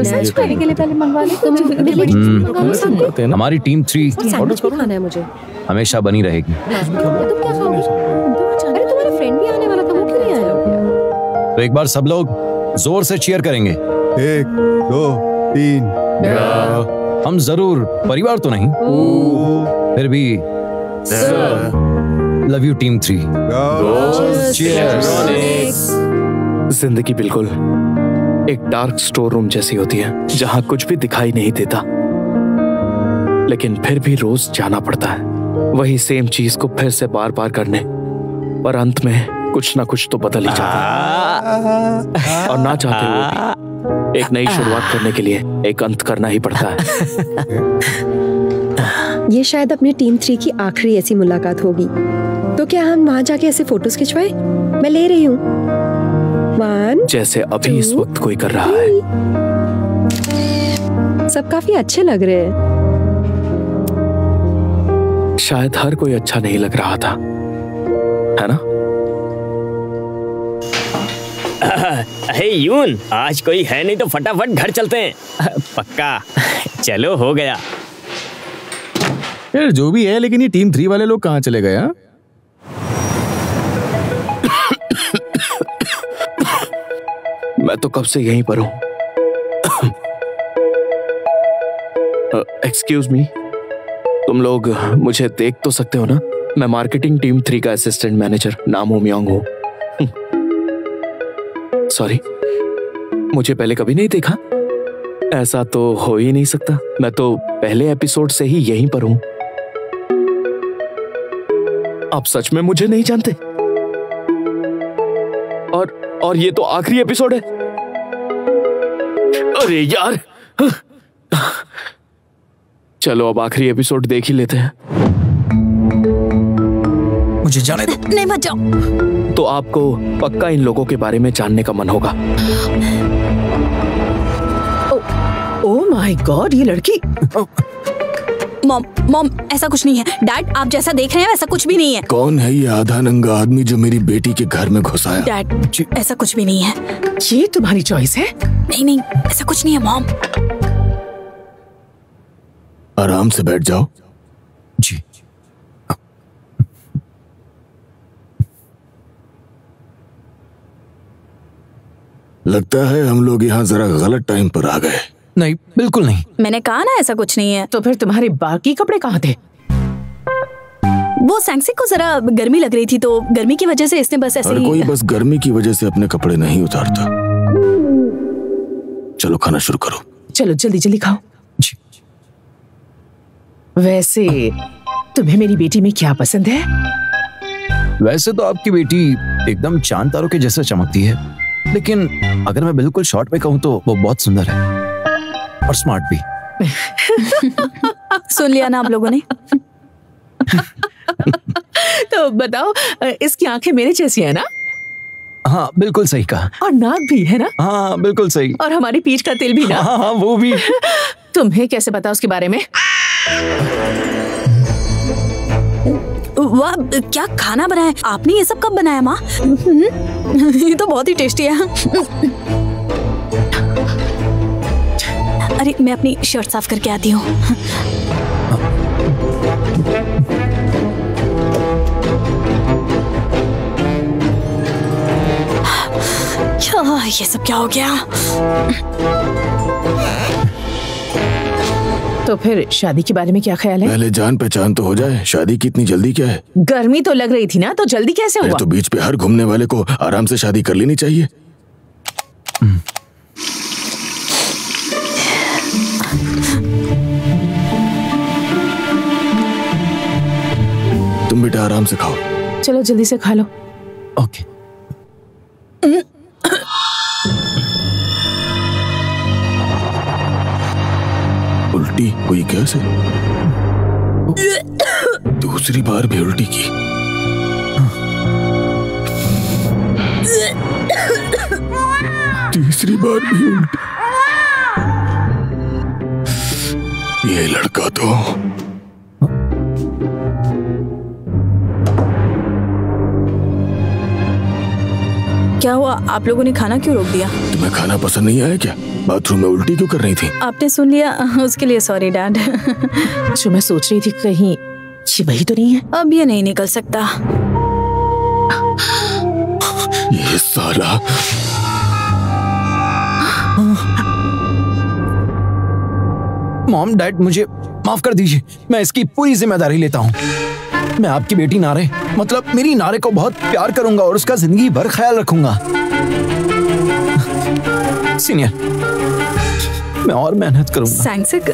सच खाने के लिए पहले मंगवा ले। तुम हमारी टीम 3 खाना है मुझे, हमेशा बनी रहेगी। तुम क्या खाओगे? अरे तुम्हारा फ्रेंड भी आने वाला था, वो क्यों नहीं आया? तो एक बार सब लोग जोर से चीयर करेंगे। 1 2 3। हम जरूर परिवार तो नहीं, फिर भी लव यू टीम 3। जिंदगी बिल्कुल एक डार्क स्टोर रूम जैसी होती है जहां कुछ भी दिखाई नहीं देता, लेकिन फिर भी रोज जाना पड़ता है वही सेम चीज को फिर से बार बार करने, पर अंत में कुछ ना कुछ तो बदल ही जाता है। और ना चाहते हुए भी एक नई शुरुआत करने के लिए एक अंत करना ही पड़ता है। ये शायद अपने टीम 3 की आखिरी ऐसी मुलाकात होगी, तो क्या हम वहाँ जाके ऐसे फोटोज खिंचवाएं? मैं ले रही हूँ। 1 जैसे अभी इस वक्त कोई कर रहा है। सब काफी अच्छे लग रहे हैं। शायद हर कोई अच्छा नहीं लग रहा था, है ना? हे यून, आज कोई है नहीं तो फटाफट घर चलते हैं। पक्का। चलो हो गया। यार जो भी है, लेकिन ये टीम 3 वाले लोग कहाँ चले गए? हाँ, मैं तो कब से यहीं पर हूं। एक्सक्यूज मी, तुम लोग मुझे देख तो सकते हो ना? मैं मार्केटिंग टीम 3 का असिस्टेंट मैनेजर नामो म्योंग हूं। सॉरी, मुझे पहले कभी नहीं देखा? ऐसा तो हो ही नहीं सकता, मैं तो पहले एपिसोड से ही यहीं पर हूं। आप सच में मुझे नहीं जानते? और ये तो आखिरी एपिसोड है। अरे यार, चलो अब आखिरी एपिसोड देख ही लेते हैं। मुझे जाने दो। नहीं मत जाओ। तो आपको पक्का इन लोगों के बारे में जानने का मन होगा। ओह माय गॉड, ये लड़की। मॉम ऐसा कुछ नहीं है। डैड, आप जैसा देख रहे हैं वैसा कुछ भी नहीं है। कौन है ये आधा नंगा आदमी जो मेरी बेटी के घर में घुस आया? डैड, ऐसा कुछ भी नहीं है। ये तुम्हारी चॉइस है? नहीं, ऐसा कुछ नहीं है मॉम। आराम से बैठ जाओ। जी। लगता है हम लोग यहाँ जरा गलत टाइम पर आ गए। नहीं, बिल्कुल नहीं। मैंने कहा ना ऐसा कुछ नहीं है। तो फिर तुम्हारे बाकी कपड़े कहाँ थे? वो सैंक्सी को जरा गर्मी लग रही थी तो गर्मी की वजह से इसने बस ऐसे ही। कोई बस गर्मी की वजह से अपने कपड़े नहीं उतारता। चलो खाना शुरू करो। चलो जल्दी जल्दी खाओ। जी। वैसे तुम्हें मेरी बेटी में क्या पसंद है? वैसे तो आपकी बेटी एकदम चांद तारों के जैसे चमकती है, लेकिन अगर मैं बिल्कुल शॉर्ट में कहूँ तो वो बहुत सुंदर है और स्मार्ट भी। सुन लिया ना आप लोगों ने? तो बताओ, इसकी आंखें मेरे जैसी है ना? हाँ, बिल्कुल सही कहा। और नाक भी है ना? हाँ, बिल्कुल सही। और हमारी पीठ का तिल भी ना? हाँ, वो भी। तुम्हें कैसे पता उसके बारे में? वाह, क्या खाना बनाया आपने? ये सब कब बनाया माँ? ये तो बहुत ही टेस्टी है। अरे मैं अपनी शर्ट साफ करके आती हूँ। ये सब क्या हो गया? तो फिर शादी के बारे में क्या ख्याल है? पहले जान पहचान तो हो जाए। शादी की इतनी जल्दी क्या है? गर्मी तो लग रही थी ना, तो जल्दी कैसे हुआ? तो बीच पे हर घूमने वाले को आराम से शादी कर लेनी चाहिए। तुम बेटा आराम से खाओ। चलो जल्दी से खा लो। ओके। उल्टी हुई कैसे? दूसरी बार भी उल्टी की। तीसरी बार भी उल्टी। ये लड़का तो क्या हुआ? आप लोगों ने खाना क्यों रोक दिया? तुम्हें खाना पसंद नहीं आया क्या? बाथरूम में उल्टी क्यों कर रही थी? आपने सुन लिया, उसके लिए सॉरी डैड। जो मैं सोच रही थी कहीं ये वही तो नहीं है। अब ये नहीं निकल सकता। ये साला। मॉम डैड मुझे माफ कर दीजिए, मैं इसकी पूरी जिम्मेदारी लेता हूँ। मैं आपकी बेटी नारे, मतलब मेरी नारे को बहुत प्यार करूंगा और उसका जिंदगी भर ख्याल रखूंगा। सीनियर, मैं और मेहनत करूंगा। सैंगसिक,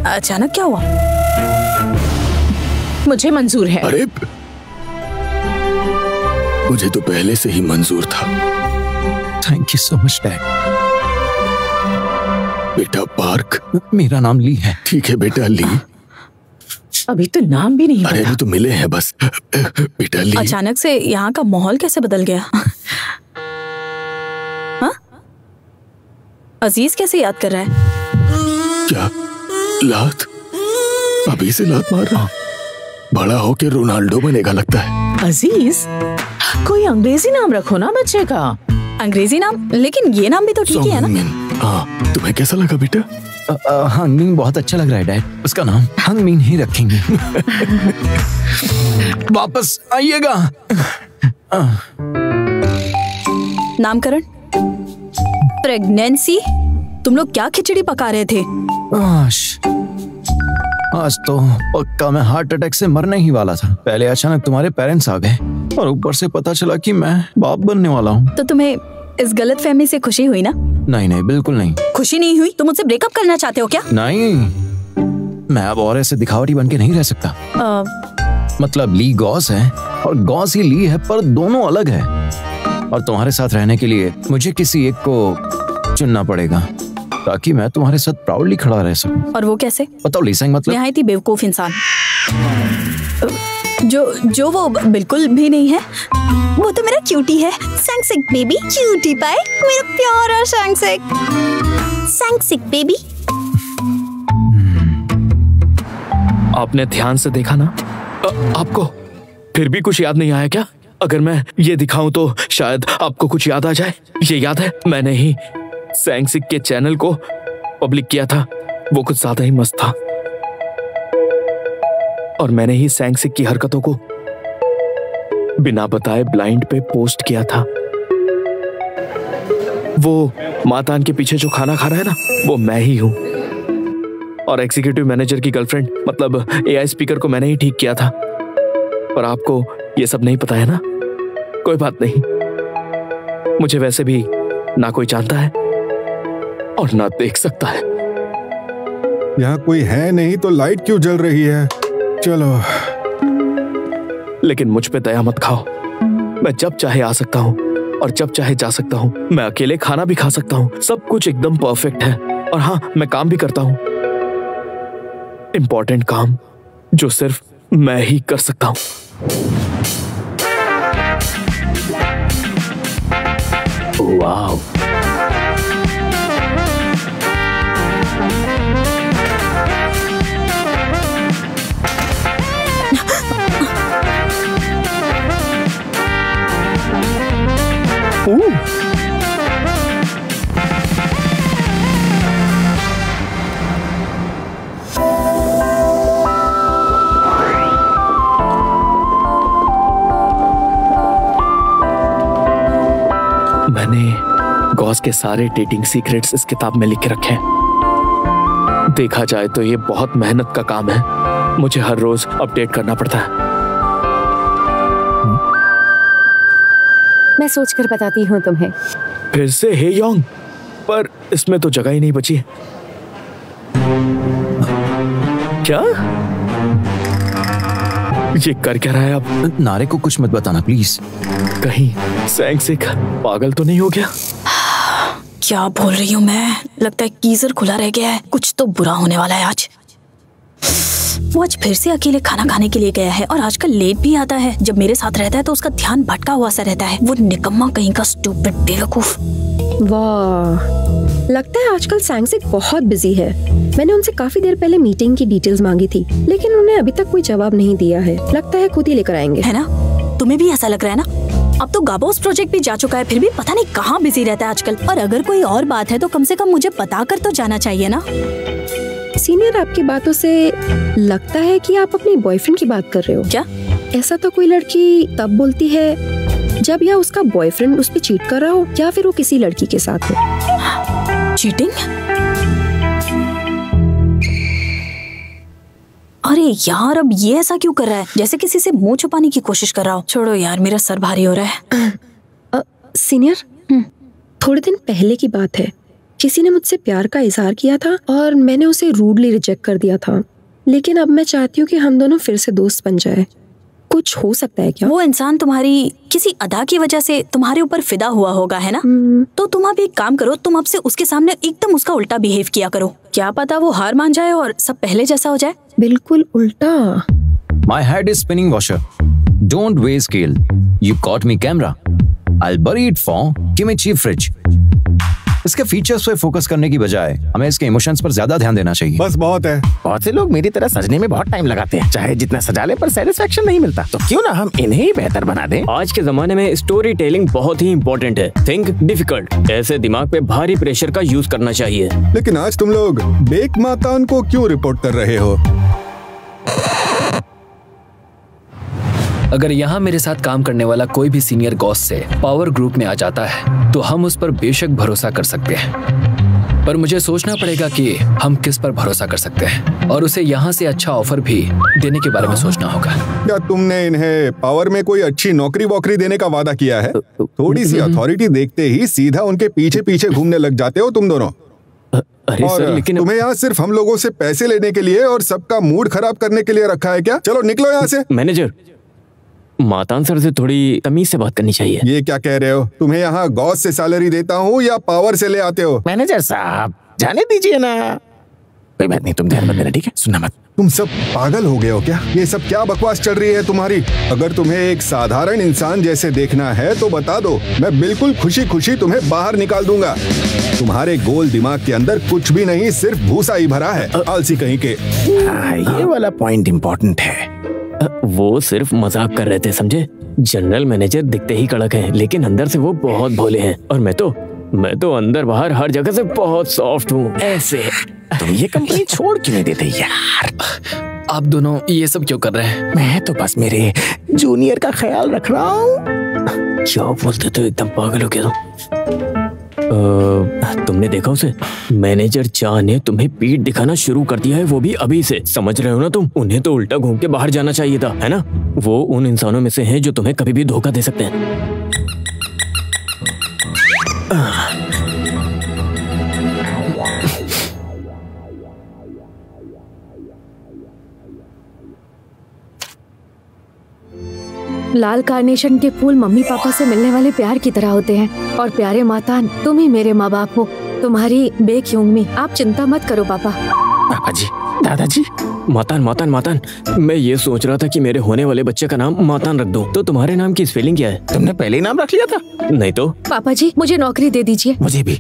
अचानक क्या हुआ? मुझे मंजूर है। अरे मुझे तो पहले से ही मंजूर था। Thank you so much dad. बेटा पार्क। मेरा नाम ली है। ठीक है बेटा ली। अभी तो नाम भी नहीं अरे पता। अभी तो मिले हैं बस। बेटा ली। अचानक से यहाँ का माहौल कैसे बदल गया? हाँ? अजीज कैसे याद कर रहा है? क्या लात? अभी से लात मार रहा? बड़ा होके रोनाल्डो बनेगा लगता है। अजीज, कोई अंग्रेजी नाम रखो ना बच्चे का। अंग्रेजी नाम? लेकिन ये नाम भी तो ठीक ही है ना? सोंगमिन। हाँ, तुम्हें कैसा लगा बेटा? हंगमिन बहुत अच्छा लग रहा है डैड। उसका नाम हंगमिन ही रखेंगे। वापस आइएगा। नामकरण? प्रेगनेंसी? तुम लोग क्या खिचड़ी पका रहे थे? आज तो पक्का मैं हार्ट अटैक से मरने ही वाला था। पहले अचानक तुम्हारे पेरेंट्स आ गए और ऊपर से पता चला कि मैं बाप बनने वाला हूँ। तो तुम्हें इस गलतफहमी से खुशी हुई ना? नहीं नहीं, बिल्कुल नहीं। खुशी नहीं हुई? तुम मुझसे ब्रेकअप करना चाहते हो क्या? नहीं, मैं अब और ऐसे दिखावटी बन के नहीं रह सकता। मतलब ली गॉस है और गॉस ही ली है, पर दोनों अलग है। और तुम्हारे साथ रहने के लिए मुझे किसी एक को चुनना पड़ेगा ताकि मैं तुम्हारे साथ प्राउडली खड़ा रह सकूं। और वो कैसे? बताओ लीसेंग, मतलब नहायती बेवकूफ इंसान जो वो बिल्कुल भी नहीं है। वो तो मेरा क्यूटी है। सैंगसिक बेबी, क्यूटी पाए, मेरा प्यारा सैंगसिक। सैंगसिक बेबी। आपने ध्यान से देखा ना? आपको फिर भी कुछ याद नहीं आया क्या? अगर मैं ये दिखाऊं तो शायद आपको कुछ याद आ जाए। ये याद है, मैंने ही सैंगसिक के चैनल को पब्लिक किया था। वो कुछ ज्यादा ही मस्त था और मैंने ही सैंगसिक की हरकतों को बिना बताए ब्लाइंड पे पोस्ट किया था। वो मातान के पीछे जो खाना खा रहा है ना, वो मैं ही हूं। और एग्जीक्यूटिव मैनेजर की गर्लफ्रेंड, मतलब एआई स्पीकर को मैंने ही ठीक किया था। पर आपको ये सब नहीं पता है ना? कोई बात नहीं, मुझे वैसे भी ना कोई जानता है और ना देख सकता है। यहाँ कोई है नहीं तो लाइट क्यों जल रही है? चलो। लेकिन मुझ पे दया मत खाओ। मैं जब चाहे आ सकता हूँ और जब चाहे जा सकता हूँ। मैं अकेले खाना भी खा सकता हूँ। सब कुछ एकदम परफेक्ट है। और हाँ, मैं काम भी करता हूँ, इंपॉर्टेंट काम जो सिर्फ मैं ही कर सकता हूँ। वाह, मैंने गॉस के सारे डेटिंग सीक्रेट्स इस किताब में लिख के रखे हैं। देखा जाए तो ये बहुत मेहनत का काम है। मुझे हर रोज अपडेट करना पड़ता है। मैं सोचकर बताती हूँ तुम्हें। फिर से हे योंग, पर इसमें तो जगह ही नहीं बची है। क्या ये कर क्या रहा है अब? नारे को कुछ मत बताना प्लीज। कहीं सैंगसिक पागल तो नहीं हो गया? क्या बोल रही हूँ मैं? लगता है गीजर खुला रह गया है। कुछ तो बुरा होने वाला है आज। वो आज फिर से अकेले खाना खाने के लिए गया है और आजकल लेट भी आता है। जब मेरे साथ रहता है तो उसका ध्यान भटका हुआ सा रहता है। वो निकम्मा कहीं का, स्टूपिड बेवकूफ। वाह, लगता है आजकल सैंगसिक बहुत बिजी है। मैंने उनसे काफी देर पहले मीटिंग की डिटेल्स मांगी थी, लेकिन उन्होंने अभी तक कोई जवाब नहीं दिया है। लगता है खुद ही लेकर आएंगे। है ना? तुम्हें भी ऐसा लग रहा है ना? अब तो गाबोस प्रोजेक्ट भी जा चुका है, फिर भी पता नहीं कहाँ बिजी रहता है आजकल। और अगर कोई और बात है तो कम से कम मुझे बता कर तो जाना चाहिए ना। सीनियर, आपकी बातों से लगता है कि आप अपनी बॉयफ्रेंड की बात कर रहे हो। क्या? ऐसा तो कोई लड़की तब बोलती है जब या उसका बॉयफ्रेंड उस पे चीट कर रहा हो या फिर वो किसी लड़की के साथ हो। चीटिंग? अरे यार, अब ये ऐसा क्यों कर रहा है, जैसे किसी से मुंह छुपाने की कोशिश कर रहा हो। छोड़ो यार, मेरा सर भारी हो रहा है। सीनियर, थोड़े दिन पहले की बात है, किसी ने मुझसे प्यार का इजहार किया था और मैंने उसे रूडली रिजेक्ट कर दिया था। लेकिन अब मैं चाहती हूँ कि हम दोनों फिर से दोस्त बन जाए। कुछ हो सकता है क्या? वो इंसान तुम्हारी किसी अदा की वजह से तुम्हारे ऊपर फिदा हुआ होगा, है ना? तो तुम अब एक काम करो, तुम अब से उसके सामने एकदम उसका उल्टा बिहेव किया करो। क्या पता वो हार मान जाए और सब पहले जैसा हो जाए। बिल्कुल उल्टा। My head is spinning, washer. Don't waste scale. You caught me camera. I'll bury it for kimchi fridge. इसके फीचर्स पे फोकस करने की बजाय हमें इसके इमोशंस पर ज्यादा ध्यान देना चाहिए। बस बहुत है। बहुत से लोग मेरी तरह सजने में बहुत टाइम लगाते हैं, चाहे जितना सजा ले पर सेटिस्फेक्शन नहीं मिलता। तो क्यों ना हम इन्हें ही बेहतर बना दें। आज के जमाने में स्टोरी टेलिंग बहुत ही इम्पोर्टेंट है। Think difficult. ऐसे दिमाग पे भारी प्रेशर का यूज करना चाहिए। लेकिन आज तुम लोग बेक मातान को क्यों रिपोर्ट कर रहे हो? अगर यहाँ मेरे साथ काम करने वाला कोई भी सीनियर गॉस से पावर ग्रुप में आ जाता है तो हम उस पर बेशक भरोसा कर सकते हैं, पर मुझे सोचना पड़ेगा कि हम किस पर भरोसा कर सकते हैं और उसे यहाँ से अच्छा ऑफर भी देने के बारे में सोचना होगा। क्या तुमने इन्हें पावर में कोई अच्छी नौकरी वोकरी देने का वादा किया है? थोड़ी सी अथॉरिटी देखते ही सीधा उनके पीछे पीछे घूमने लग जाते हो तुम दोनों। अरे और सर, लेकिन तुम्हें यहाँ सिर्फ हम लोगों से पैसे लेने के लिए और सबका मूड खराब करने के लिए रखा है क्या? चलो निकलो यहाँ से। मैनेजर, मातान सर से थोड़ी तमीज से बात करनी चाहिए। ये क्या कह रहे हो? तुम्हें यहाँ गॉस से सैलरी देता हूँ या पावर से ले आते हो? मैनेजर साहब जाने दीजिए ना, कोई बात नहीं, तुम ध्यान मत देना, ठीक है? सुनना मत। तुम सब पागल हो गए हो क्या? ये सब क्या बकवास चल रही है तुम्हारी? अगर तुम्हें एक साधारण इंसान जैसे देखना है तो बता दो, मैं बिल्कुल खुशी खुशी तुम्हें बाहर निकाल दूंगा। तुम्हारे गोल दिमाग के अंदर कुछ भी नहीं, सिर्फ भूसा ही भरा है, आलसी कहीं के। ये वाला पॉइंट इम्पोर्टेंट है। वो सिर्फ मजाक कर रहे थे, समझे? जनरल मैनेजर दिखते ही कड़क हैं, लेकिन अंदर से वो बहुत भोले हैं। और मैं तो अंदर बाहर हर जगह से बहुत सॉफ्ट हूँ। ऐसे तुम ये कंपनी छोड़ क्यों नहीं देते यार? आप दोनों ये सब क्यों कर रहे हैं? मैं तो बस मेरे जूनियर का ख्याल रख रहा हूँ। क्या बोलते तो एकदम पागल हो गया तुमने देखा उसे? मैनेजर चा ने तुम्हें पीठ दिखाना शुरू कर दिया है, वो भी अभी से। समझ रहे हो ना तुम? उन्हें तो उल्टा घूम के बाहर जाना चाहिए था, है ना? वो उन इंसानों में से हैं जो तुम्हें कभी भी धोखा दे सकते हैं। लाल कार्नेशन के फूल मम्मी पापा से मिलने वाले प्यार की तरह होते हैं और प्यारे मातान, तुम ही मेरे माँ बाप हो। तुम्हारी बेख्यूंगमी। आप चिंता मत करो पापा। पापा जी, दादाजी। मातान मातान मातान, मैं ये सोच रहा था कि मेरे होने वाले बच्चे का नाम मातान रख दूं। तो तुम्हारे नाम की स्पेलिंग क्या है? तुमने पहले ही नाम रख लिया था? नहीं तो। पापा जी, मुझे नौकरी दे दीजिए। मुझे भी।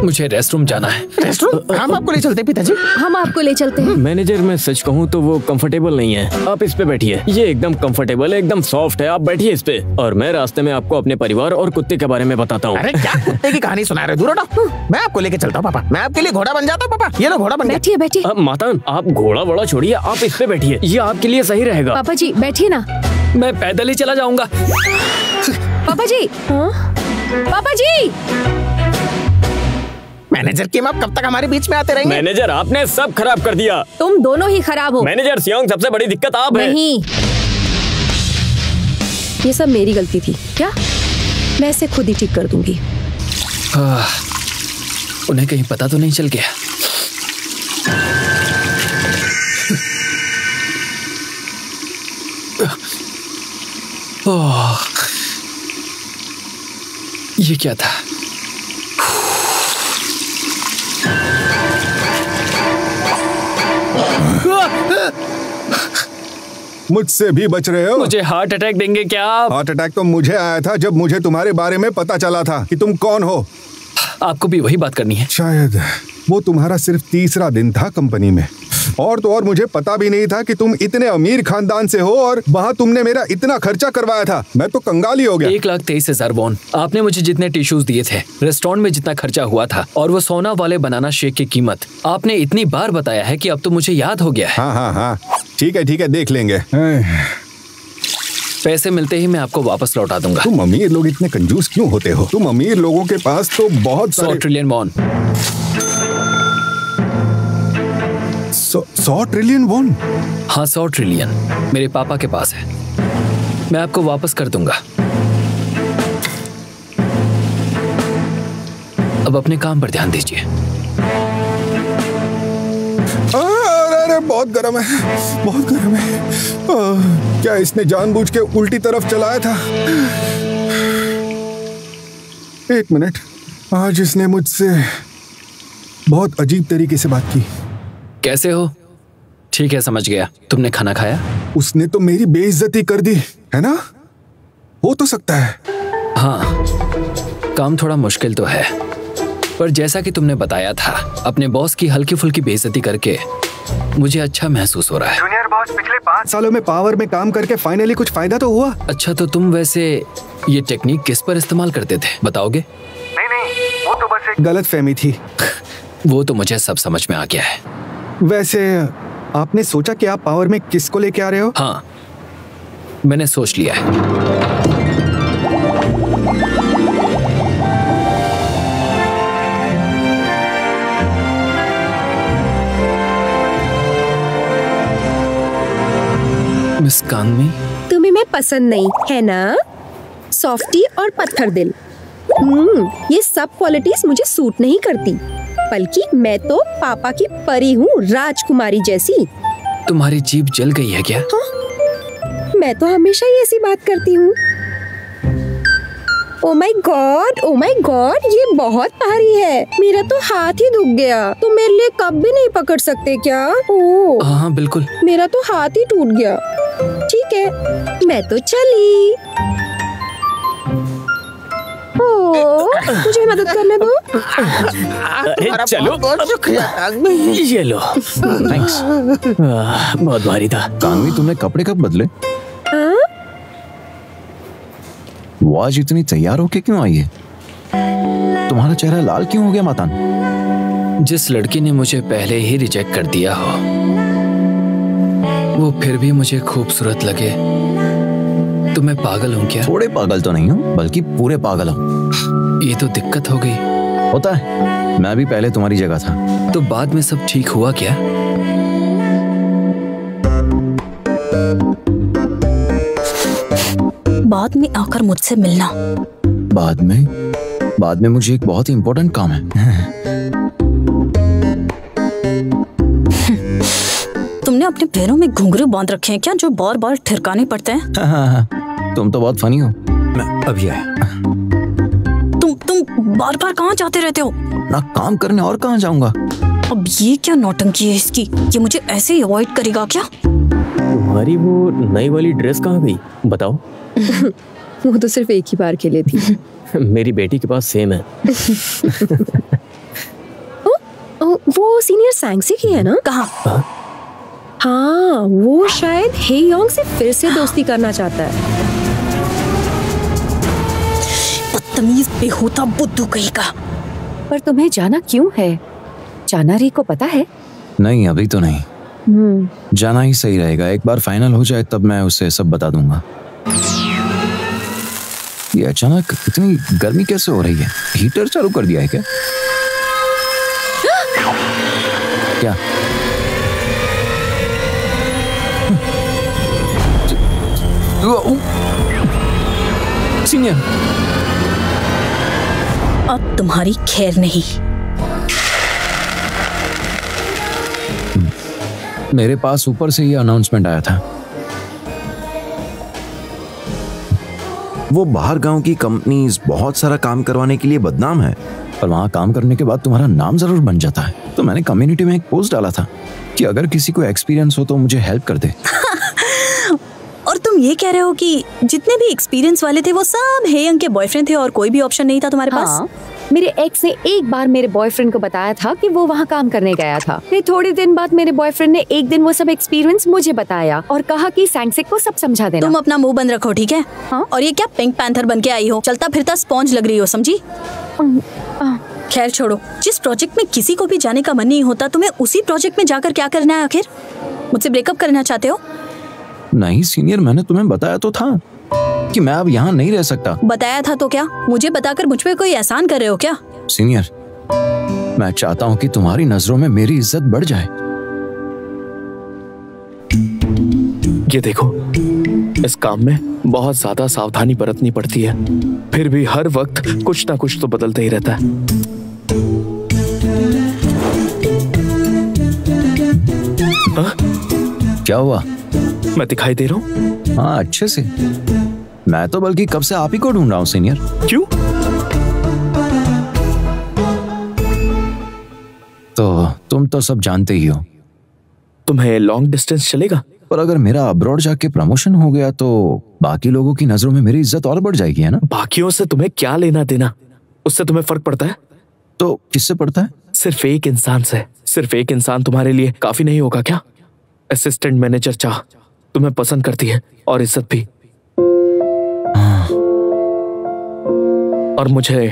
मुझे रेस्टरूम जाना है। रेस्टरूम? हम आपको ले चलते पिताजी। हम आपको ले चलते हैं। मैनेजर, मैं सच कहूँ तो वो कंफर्टेबल नहीं है। आप इस पे बैठिए, ये एकदम कंफर्टेबल है, एकदम सॉफ्ट है। आप बैठिए इस पे और मैं रास्ते में आपको अपने परिवार और कुत्ते के बारे में बताता हूँ। अरे क्या कुत्ते की कहानी सुना रहे हो? दूर हटो। मैं आपको लेके चलता हूँ पापा। मैं आपके लिए घोड़ा बन जाता हूँ पापा। ये लो घोड़ा बन गया। बैठिए बैठिए। मातान, आप घोड़ा वोड़ा छोड़िए, आप इस पे बैठिए, ये आपके लिए सही रहेगा। पापा जी बैठिए ना। मैं पैदल ही चला जाऊंगा। पापा जी। पापा जी। मैनेजर किम, आप कब तक हमारे बीच में आते रहेंगे? मैनेजर, आपने सब खराब कर दिया। तुम दोनों ही खराब हो। मैनेजर सियोंग, सबसे बड़ी दिक्कत आप है। नहीं, ये सब मेरी गलती थी। क्या? मैं इसे खुद ही ठीक कर दूंगी। उन्हें कहीं पता तो नहीं चल गया? ये क्या था? मुझसे भी बच रहे हो? मुझे हार्ट अटैक देंगे क्या आप? हार्ट अटैक तो मुझे आया था जब मुझे तुम्हारे बारे में पता चला था कि तुम कौन हो। आपको भी वही बात करनी है? शायद वो तुम्हारा सिर्फ तीसरा दिन था कंपनी में। और तो और मुझे पता भी नहीं था कि तुम इतने अमीर खानदान से हो और वहाँ तुमने मेरा इतना खर्चा करवाया था। मैं तो कंगाल ही हो गया। 1,23,000 वॉन। आपने मुझे जितने टिश्यूज दिए थे, रेस्टोरेंट में जितना खर्चा हुआ था और वो सोना वाले बनाना शेक की कीमत आपने इतनी बार बताया है कि अब तो मुझे याद हो गया है। हाँ, ठीक है, देख लेंगे। पैसे मिलते ही मैं आपको वापस लौटा दूंगा। तुम अमीर लोग इतने कंजूस क्यों होते हो? तुम अमीर लोगों के पास तो बहुत 100 ट्रिलियन वॉन। 100 trillion von? हाँ, 100 ट्रिलियन मेरे पापा के पास है। मैं आपको वापस कर दूंगा। अब अपने काम पर ध्यान दीजिए। अरे बहुत गर्म है, बहुत गर्म है। क्या इसने जानबूझ के उल्टी तरफ चलाया था? एक मिनट, आज इसने मुझसे बहुत अजीब तरीके से बात की। कैसे हो? ठीक है, समझ गया। तुमने खाना खाया? उसने तो मेरी बेइज्जती कर दी है ना? हो तो सकता है। हाँ, काम थोड़ा मुश्किल तो है, पर जैसा कि तुमने बताया था, अपने बॉस की हल्की फुल्की बेइज्जती करके मुझे अच्छा महसूस हो रहा है। जूनियर बॉस, पिछले 5 सालों में पावर में काम करके फाइनली कुछ फायदा तो हुआ। अच्छा, तो तुम वैसे ये टेक्निक किस पर इस्तेमाल करते थे, बताओगे? नहीं, वो तो बस एक गलतफहमी थी। वो तो मुझे सब समझ में आ गया है। वैसे आपने सोचा कि आप पावर में किसको लेके आ रहे हो? हाँ, मैंने सोच लिया है। मिस कांगमी, तुम्हें मैं पसंद नहीं है ना? सॉफ्टी और पत्थर दिल। ये सब क्वालिटीज मुझे सूट नहीं करती, बल्कि मैं तो पापा की परी हूँ, राजकुमारी जैसी। तुम्हारी जीभ जल गई है क्या? हाँ, मैं तो हमेशा ही ऐसी बात करती हूँ। ओ माय गॉड, ये बहुत भारी है। मेरा तो हाथ ही दुख गया। तुम मेरे लिए कप भी नहीं पकड़ सकते क्या? ओह हाँ, बिल्कुल। मेरा तो हाथ ही टूट गया। ठीक है, मैं तो चली। मुझे मदद करने दो। अरे चलो, ये लो। थैंक्स। बहुत भारी था। कांगमी, तुमने कपड़े कब बदले? वो आज इतनी तैयार होके क्यों आई है? तुम्हारा चेहरा लाल क्यों हो गया मातान? जिस लड़की ने मुझे पहले ही रिजेक्ट कर दिया हो, वो फिर भी मुझे खूबसूरत लगे तो मैं पागल हूँ क्या? थोड़े पागल तो नहीं हूँ, बल्कि पूरे पागल हूँ। ये तो दिक्कत हो गई। होता है, मैं भी पहले तुम्हारी जगह था। तो बाद में सब ठीक हुआ क्या? बाद में आकर मुझसे मिलना। बाद में मुझे एक बहुत ही इम्पोर्टेंट काम है। तुमने अपने पैरों में घुंघरू बांध रखे हैं क्या, जो बार बार ठिरकाने पड़ते हैं? हाँ, तुम तो बहुत फनी हो। मैं अभी आया। तुम बार बार कहाँ जाते रहते हो? ना काम करने और कहाँ जाऊंगा? अब ये क्या नौटंकी है इसकी? ये मुझे ऐसे ही अवॉइड करेगा क्या? तुम्हारी वो नई वाली ड्रेस कहाँ गई, बताओ? वो तो सिर्फ एक ही बार के लिए थी। मेरी बेटी के पास सेम है। वो सीनियर सैंगसी की है ना? कहाँ? हाँ, वो शायद हेयोंग से फिर से दोस्ती करना चाहता है। बदतमीज बेहुदा बुद्धू कहीं का। पर तुम्हें जाना क्यों है? जाना री को पता है? नहीं, अभी तो नहीं। जाना ही सही रहेगा। एक बार फाइनल हो जाए तब मैं उसे सब बता दूंगा। ये अचानक इतनी गर्मी कैसे हो रही है? हीटर चालू कर दिया है क्या? क्या? सीनियर, अब तुम्हारी खैर नहीं। मेरे पास ऊपर से ये अनाउंसमेंट आया था। वो बाहर गांव की कंपनीज बहुत सारा काम करवाने के लिए बदनाम है, पर वहां काम करने के बाद तुम्हारा नाम जरूर बन जाता है। तो मैंने कम्युनिटी में एक पोस्ट डाला था कि अगर किसी को एक्सपीरियंस हो तो मुझे हेल्प कर दे। और तुम ये कह रहे हो कि जितने भी एक्सपीरियंस वाले थे वो सब हेयंग के बॉयफ्रेंड थे और कोई भी ऑप्शन नहीं था तुम्हारे पास? मेरे एक्स ने एक बार मेरे बॉयफ्रेंड को बताया था कि वो वहाँ काम करने गया था। फिर थोड़े दिन बाद मेरे बॉयफ्रेंड ने एक दिन वो सब एक्सपीरियंस मुझे बताया और कहा कि सैंगसिक को सब समझा देना। तुम अपना मुंह बंद रखो, ठीक है? हाँ? और ये क्या पिंक पैंथर बन के आई हो? चलता फिरता स्पॉन्ज लग रही हो, समझी? खैर छोड़ो, जिस प्रोजेक्ट में किसी को भी जाने का मन नहीं होता, तुम्हें उसी प्रोजेक्ट में जाकर क्या करना है आखिर? मुझसे ब्रेकअप करना चाहते हो? नहीं सीनियर, मैंने तुम्हें बताया तो था कि मैं अब यहाँ नहीं रह सकता। बताया था तो क्या? मुझे बताकर मुझ पे कोई एहसान कर रहे हो क्या? सीनियर, मैं चाहता हूँ कि तुम्हारी नजरों में मेरी इज्जत बढ़ जाए। ये देखो, इस काम में बहुत ज्यादा सावधानी बरतनी पड़ती है, फिर भी हर वक्त कुछ ना कुछ तो बदलता ही रहता है। क्या हुआ? मैं दिखाई दे रहा हूँ? हाँ, अच्छे से। मैं तो बल्कि कब से आप ही को ढूंढ रहा हूँ सीनियर। क्यों? तो तुम तो सब जानते ही हो। तुम्हें लॉन्ग डिस्टेंस चलेगा? पर अगर मेरा अब्रॉड जाके प्रमोशन हो गया तो बाकी लोगों की नजरों में मेरी इज्जत और बढ़ जाएगी, है ना? बाकियों से तुम्हें क्या लेना देना? उससे तुम्हें फर्क पड़ता है? तो किससे पड़ता है? सिर्फ एक इंसान से। सिर्फ एक इंसान तुम्हारे लिए काफी नहीं होगा क्या? असिस्टेंट मैनेजर चाह तुम्हें पसंद करती है और इज्जत भी। और मुझे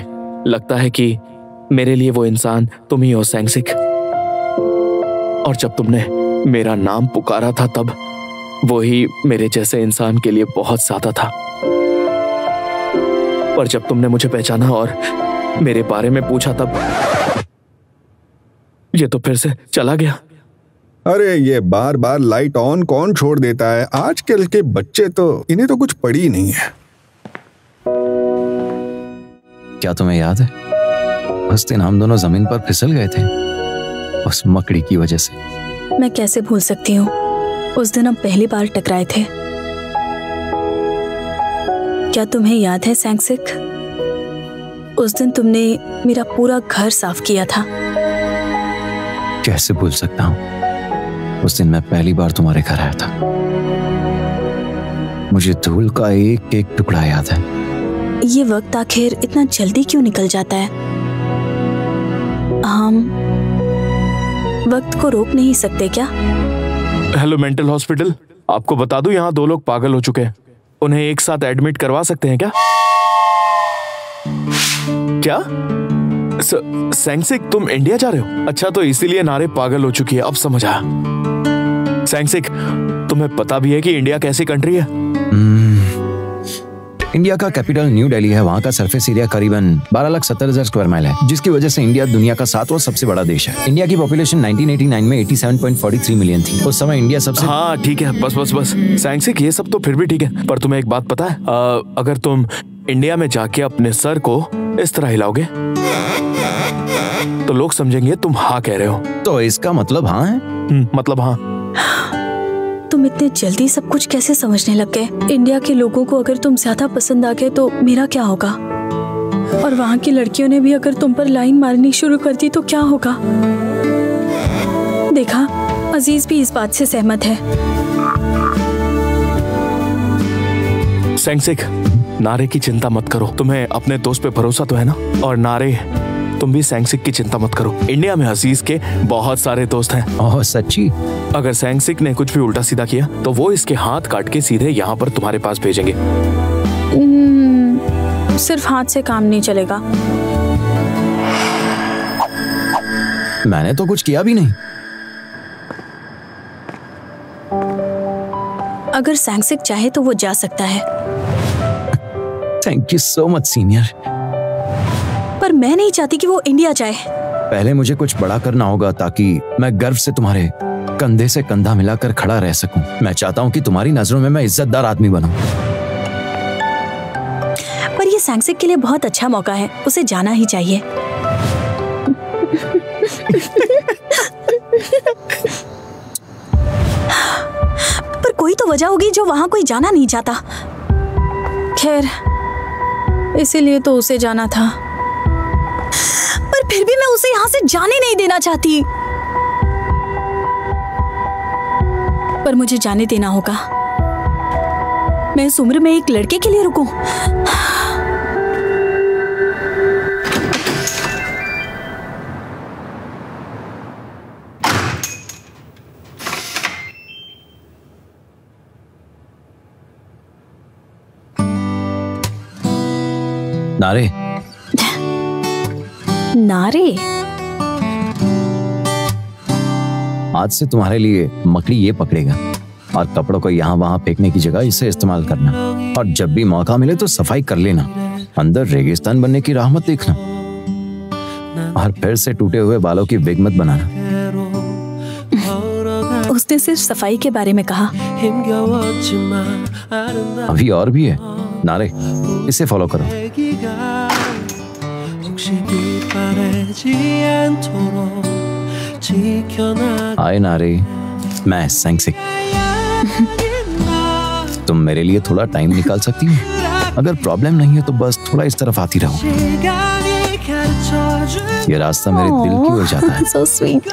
लगता है कि मेरे लिए वो इंसान तुम ही हो सैंगसिक। और जब तुमने मेरा नाम पुकारा था तब वो ही मेरे जैसे इंसान के लिए बहुत ज्यादा था। पर जब तुमने मुझे पहचाना और मेरे बारे में पूछा तब ये तो फिर से चला गया। अरे ये बार बार लाइट ऑन कौन छोड़ देता है? आजकल के बच्चे तो, इन्हें तो कुछ पड़ी ही नहीं है। क्या तुम्हें याद है उस दिन हम दोनों जमीन पर फिसल गए थे उस मकड़ी की वजह से? मैं कैसे भूल सकती हूँ, उस दिन हम पहली बार टकराए थे। क्या तुम्हें याद है सैंगसिक, उस दिन तुमने मेरा पूरा घर साफ किया था। कैसे भूल सकता हूँ, उस दिन मैं पहली बार तुम्हारे घर आया था। मुझे धूल का एक एक टुकड़ा याद है। ये वक्त आखिर इतना जल्दी क्यों निकल जाता है? हम वक्त को रोक नहीं सकते क्या? हेलो मेंटल हॉस्पिटल, आपको बता दूं यहाँ 2 लोग पागल हो चुके हैं। उन्हें एक साथ एडमिट करवा सकते हैं क्या? क्या? सैंगसिक, तुम इंडिया जा रहे हो? अच्छा, तो इसीलिए नारे पागल हो चुकी है, अब समझ आया। सैंगसिक, तुम्हें पता भी है कि इंडिया कैसी कंट्री है? इंडिया का कैपिटल न्यू दिल्ली है। वहाँ का सरफेस एरिया करीबन 12,70,000 स्क्वायर माइल है, जिसकी वजह से इंडिया दुनिया का 7वां सबसे बड़ा देश है। इंडिया की पॉपुलेशन 1989 में 87.43 मिलियन थी। उस समय इंडिया सबसे। हाँ ठीक है, बस बस बस सैंगसिक, ये सब तो फिर भी ठीक है, पर तुम्हें एक बात पता है? अगर तुम इंडिया में जाके अपने सर को इस तरह हिलाओगे तो लोग समझेंगे तुम हाँ कह रहे हो। तो इसका मतलब हाँ है? मतलब हाँ। तुम इतने जल्दी सब कुछ कैसे समझने लग गए? इंडिया के लोगों को अगर तुम ज्यादा पसंद आ गए तो मेरा क्या होगा? और वहाँ की लड़कियों ने भी अगर तुम पर लाइन मारनी शुरू कर दी तो क्या होगा? देखा, अजीज भी इस बात से सहमत है। सैंगसिक, नारे की चिंता मत करो, तुम्हें अपने दोस्त पे भरोसा तो है ना? और नारे, तुम भी सैंगसिक की चिंता मत करो। इंडिया में अजीज के बहुत सारे दोस्त हैं। ओह सच्ची? अगर सैंगसिक ने कुछ भी उल्टा सीधा किया तो वो इसके हाथ काट के सीधे यहाँ पर तुम्हारे पास भेजेंगे। सिर्फ हाथ से काम नहीं चलेगा। मैंने तो कुछ किया भी नहीं। अगर सैंगसिक चाहे तो वो जा सकता है। Thank you so much senior. पर मैं नहीं चाहती कि वो इंडिया जाए। पहले मुझे कुछ बड़ा करना होगा ताकि मैं गर्व से तुम्हारे कंधे से कंधा मिलाकर खड़ा रह सकूं। मैं चाहता हूं कि तुम्हारी नजरों में मैं इज्जतदार आदमी बनूं। पर ये सैंगसिक के लिए बहुत अच्छा मौका है, उसे जाना ही चाहिए। पर कोई तो वजह होगी जो वहां कोई जाना नहीं चाहता। खैर, इसीलिए तो उसे जाना था, पर फिर भी मैं उसे यहाँ से जाने नहीं देना चाहती। पर मुझे जाने देना होगा। मैं इस उम्र में एक लड़के के लिए रुकूं? नारे। नारे? आज से तुम्हारे लिए मकड़ी ये पकड़ेगा और कपड़ों को यहाँ वहाँ फेंकने की जगह इसे इस्तेमाल करना, और जब भी मौका मिले तो सफाई कर लेना। अंदर रेगिस्तान बनने की राह मत देखना, और फिर से टूटे हुए बालों की विग मत बनाना। उसने सिर्फ सफाई के बारे में कहा। अभी और भी है। नारे, इसे फॉलो करो। आए नारे, मैं सैंगसिक। तुम मेरे लिए थोड़ा टाइम निकाल सकती हो? अगर प्रॉब्लम नहीं है तो बस थोड़ा इस तरफ आती रहो। ये रास्ता मेरे दिल की ओर जाता है। So sweet.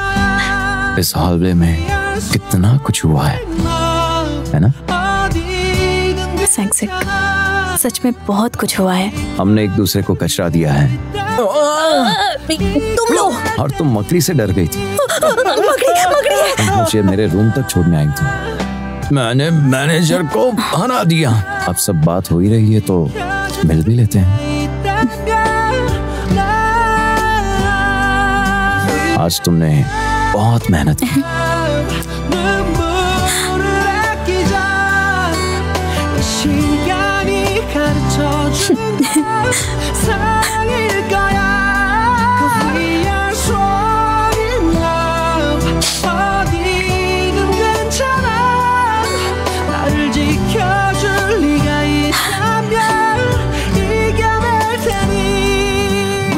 इस हॉलवे में कितना कुछ हुआ है ना? सैंगसिक, सच में बहुत कुछ हुआ है। हमने एक दूसरे को कचरा दिया है। तुम लो। और तुम मकड़ी से डर गई थी। मकड़ी। मुझे मेरे रूम तक छोड़ने आई थी। मैंने मैनेजर को हरा दिया। अब सब बात हो ही रही है तो मिल भी लेते हैं। आज तुमने बहुत मेहनत की।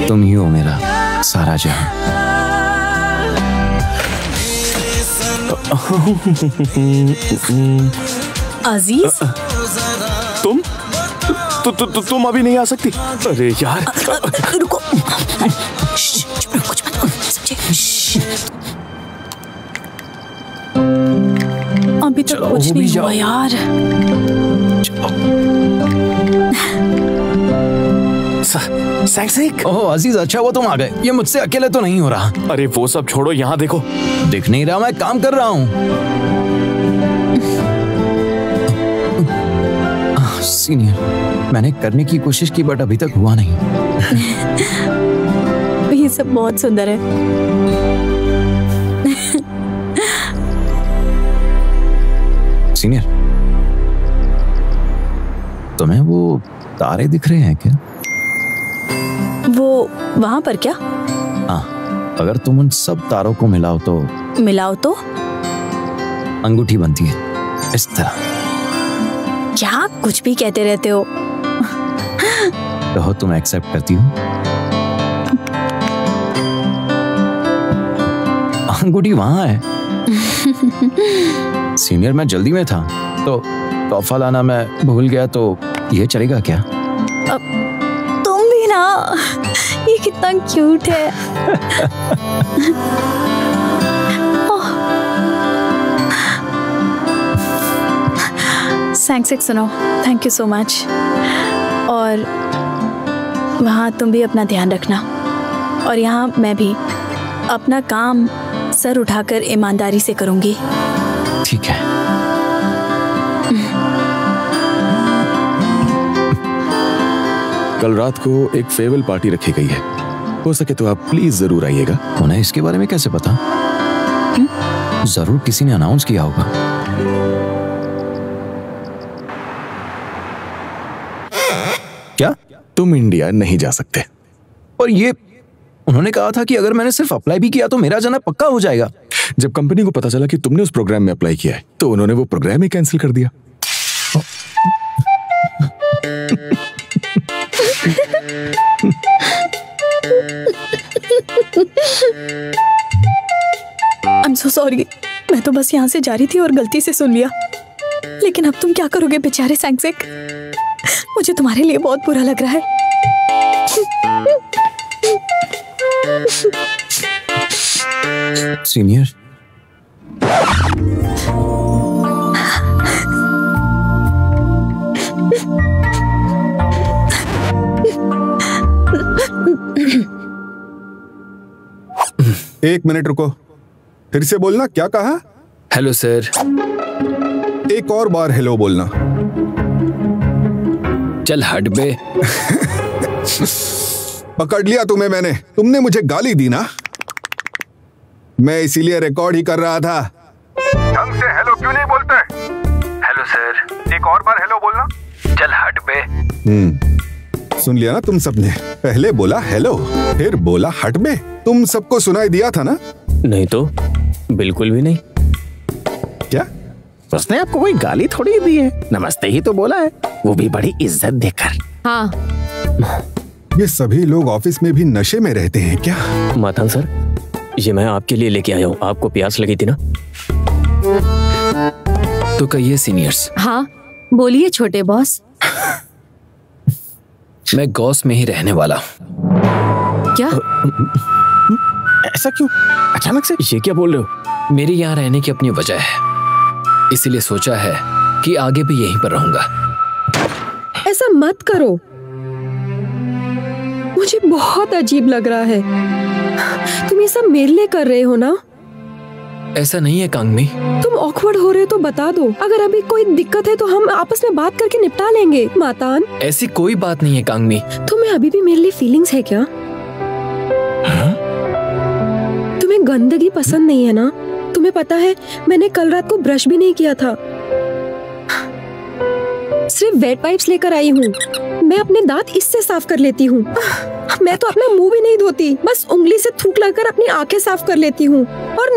तुम ही हो मेरा सारा जहां। अजीज, तुम अभी नहीं आ सकती? अरे यार, रुको। कुछ मत समझे। अभी तक कुछ नहीं हुआ यार। सैंगसिक। ओह अजीज, अच्छा वो तुम आ गए। ये मुझसे अकेले तो नहीं हो रहा। अरे वो सब छोड़ो, यहाँ देखो। दिख नहीं रहा? मैं काम कर रहा हूँ। सीनियर, मैंने करने की कोशिश की बट अभी तक हुआ नहीं। ये सब बहुत सुंदर है। सीनियर, तुम्हें वो तारे दिख रहे हैं क्या? वो वहां पर क्या? हाँ, अगर तुम उन सब तारों को मिलाओ तो अंगूठी बनती है इस तरह। क्या कुछ भी कहते रहते हो? तो तुम एक्सेप्ट करती हो? अंगूठी वहां है। सीनियर, मैं जल्दी में था तो तोहफा लाना मैं भूल गया, तो ये चलेगा क्या? तुम भी ना, ये कितना क्यूट है। सैंगसिक, सुनो, थैंक यू सो मच। और वहाँ तुम भी अपना ध्यान रखना, और यहाँ मैं भी अपना काम सर उठाकर ईमानदारी से करूंगी। ठीक है। कल रात को एक फेयरवेल पार्टी रखी गई है, हो सके तो आप प्लीज जरूर आइएगा। उन्हें इसके बारे में कैसे पता? जरूर किसी ने अनाउंस किया होगा। क्या तुम इंडिया नहीं जा सकते? और ये उन्होंने कहा था कि अगर मैंने सिर्फ अप्लाई भी किया तो मेरा जाना पक्का हो जाएगा। जब कंपनी को पता चला कि तुमने उस प्रोग्राम में अप्लाई किया है तो उन्होंने वो प्रोग्राम ही कैंसिल कर दिया। I'm so sorry। मैं तो बस यहाँ से जा रही थी और गलती से सुन लिया। लेकिन अब तुम क्या करोगे बेचारे सैंगसिक? मुझे तुम्हारे लिए बहुत बुरा लग रहा है। सीनियर, एक मिनट रुको, फिर से बोलना। क्या कहा? Hello sir. एक और बार हेलो बोलना। चल हट बे। पकड़ लिया तुम्हें मैंने। तुमने मुझे गाली दी ना, मैं इसीलिए रिकॉर्ड ही कर रहा था। ढंग से हेलो क्यों नहीं बोलते? हेलो सर, एक और बार हेलो बोलना। चल हट बे। सुन लिया ना तुम सबने, पहले बोला हेलो फिर बोला हट बे। तुम सबको सुनाई दिया था ना? नहीं तो बिल्कुल भी नहीं। क्या उसने आपको कोई गाली थोड़ी दी है, नमस्ते ही तो बोला है, वो भी बड़ी इज्जत देकर। हाँ। ये सभी लोग ऑफिस में भी नशे में रहते हैं क्या? मातान सर, ये मैं आपके लिए लेके आया हूँ। आपको प्यास लगी थी ना? तो कहिए सीनियर्स। हाँ बोलिए छोटे बॉस। मैं गॉस में ही रहने वाला हूँ। क्या? ऐसा क्यों अचानक से? ये क्या बोल रहे हो? मेरी यहाँ रहने की अपनी वजह है, इसीलिए सोचा है कि आगे भी यहीं पर रहूंगा। ऐसा मत करो, मुझे बहुत अजीब लग रहा है। तुम ये सब मेरे लिए कर रहे हो ना? ऐसा नहीं है कांगमी। तुम ऑकवर्ड हो रहे हो तो बता दो, अगर अभी कोई दिक्कत है तो हम आपस में बात करके निपटा लेंगे। मातान, ऐसी कोई बात नहीं है कांगमी। तुम्हें अभी भी मेरे लिए फीलिंग्स है क्या? तुम्हें गंदगी पसंद नहीं है ना? तुम्हें पता है मैंने कल रात को ब्रश भी नहीं किया था, सिर्फ वेट वाइप्स लेकर आई हूँ। मैं अपने दांत इससे साफ कर लेती हूँ। मैं तो अपना मुंह भी नहीं धोती, बस उंगली से थूक लगाकर अपनी आंखें साफ कर लेती हूँ। और